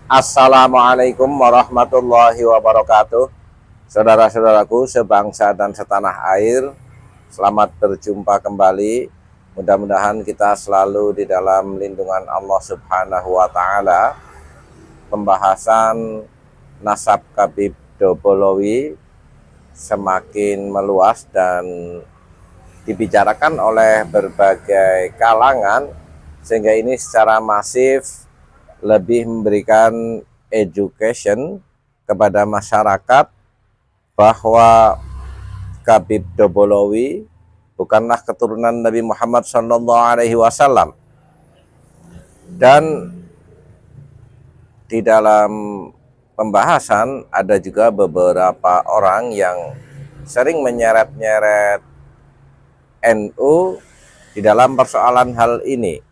Assalamualaikum warahmatullahi wabarakatuh. Saudara-saudaraku sebangsa dan setanah air, selamat berjumpa kembali. Mudah-mudahan kita selalu di dalam lindungan Allah Subhanahu wa Ta'ala. Pembahasan nasab Khabib Dobolowi semakin meluas dan dibicarakan oleh berbagai kalangan, sehingga ini secara masif lebih memberikan education kepada masyarakat bahwa Khabib Dobolowi bukanlah keturunan Nabi Muhammad SAW. Dan di dalam pembahasan ada juga beberapa orang yang sering menyeret-nyeret NU di dalam persoalan hal ini.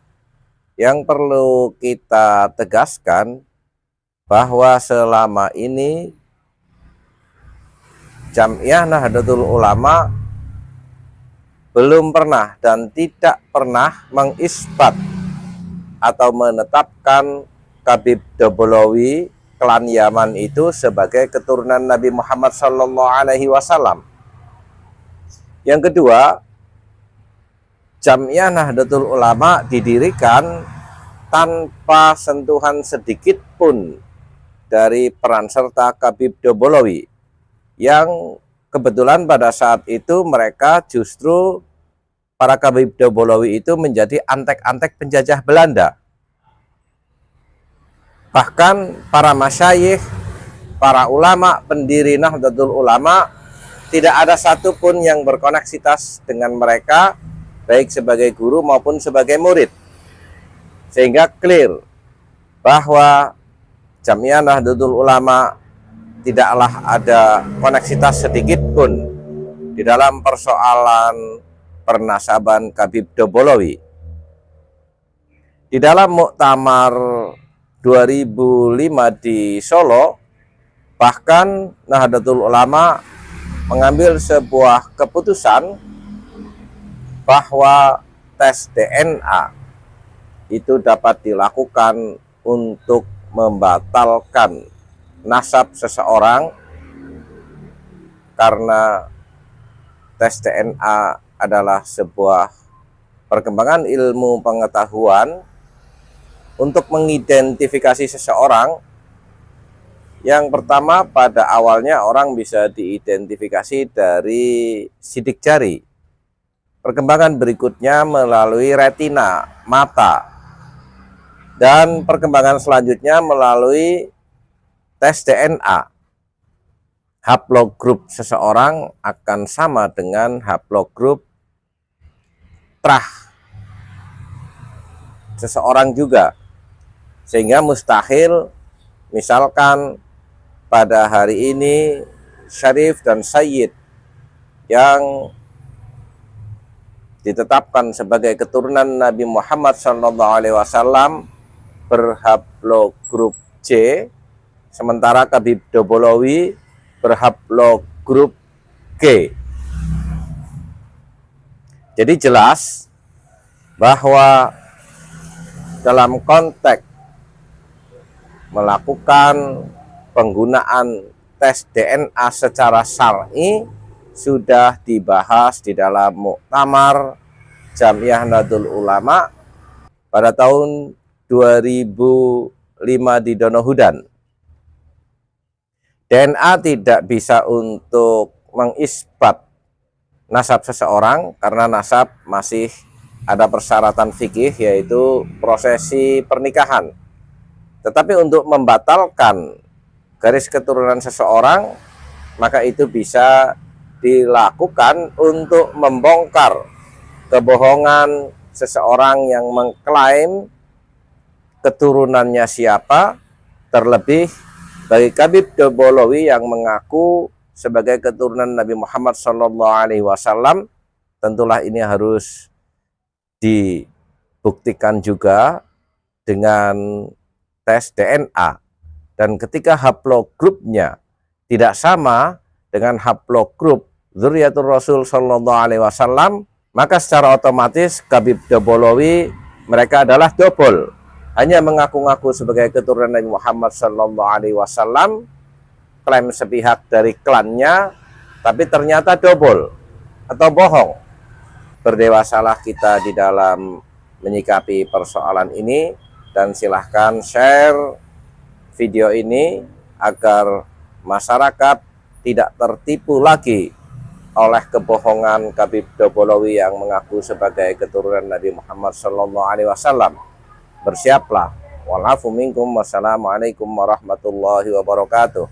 Yang perlu kita tegaskan bahwa selama ini Jam'iyah Nahdlatul Ulama belum pernah dan tidak pernah mengisbat atau menetapkan Khabib Dobolowi klan Yaman itu sebagai keturunan Nabi Muhammad SAW. Yang kedua, Jam'iyah Nahdlatul Ulama didirikan tanpa sentuhan sedikit pun dari peran serta Khabib Dobolowi, yang kebetulan pada saat itu mereka justru para Khabib Dobolowi itu menjadi antek-antek penjajah Belanda. Bahkan para masyayikh, para ulama pendiri Nahdlatul Ulama, tidak ada satupun yang berkoneksitas dengan mereka, baik sebagai guru maupun sebagai murid. Sehingga clear bahwa Jam'iyah Nahdlatul Ulama tidaklah ada koneksitas sedikit pun di dalam persoalan pernasaban Khabib Dobolowi. Di dalam Muktamar 2005 di Solo, bahkan Nahdlatul Ulama mengambil sebuah keputusan bahwa tes DNA itu dapat dilakukan untuk membatalkan nasab seseorang, karena tes DNA adalah sebuah perkembangan ilmu pengetahuan untuk mengidentifikasi seseorang. Yang pertama, pada awalnya orang bisa diidentifikasi dari sidik jari. Perkembangan berikutnya melalui retina, mata. Dan perkembangan selanjutnya melalui tes DNA. Haplogrup seseorang akan sama dengan haplogrup trah seseorang juga. Sehingga mustahil, misalkan pada hari ini Syarif dan Sayyid yang ditetapkan sebagai keturunan Nabi Muhammad SAW berhaplogrup C, sementara Khabib Dobolowi berhaplogrup G. Jadi jelas bahwa dalam konteks melakukan penggunaan tes DNA secara syar'i sudah dibahas di dalam Muktamar Jam'iyah Nahdlatul Ulama pada tahun 2005 di Donohudan. DNA tidak bisa untuk mengisbat nasab seseorang karena nasab masih ada persyaratan fikih, yaitu prosesi pernikahan. Tetapi untuk membatalkan garis keturunan seseorang, maka itu bisa dilakukan untuk membongkar kebohongan seseorang yang mengklaim keturunannya siapa, terlebih bagi Khabib Dobolowi yang mengaku sebagai keturunan Nabi Muhammad SAW. Tentulah ini harus dibuktikan juga dengan tes DNA. Dan ketika haplogrupnya tidak sama dengan haplogrup Dzurriyyatur Rasul SAW, maka secara otomatis Khabib Dobolowi mereka adalah double, hanya mengaku-ngaku sebagai keturunan Nabi Muhammad SAW, klaim sepihak dari klannya, tapi ternyata double atau bohong. Berdewasalah kita di dalam menyikapi persoalan ini, dan silahkan share video ini agar masyarakat tidak tertipu lagi oleh kebohongan Khabib Dobolowi yang mengaku sebagai keturunan Nabi Muhammad SAW. Bersiaplah. Walafu minkum. Wassalamualaikum warahmatullahi wabarakatuh.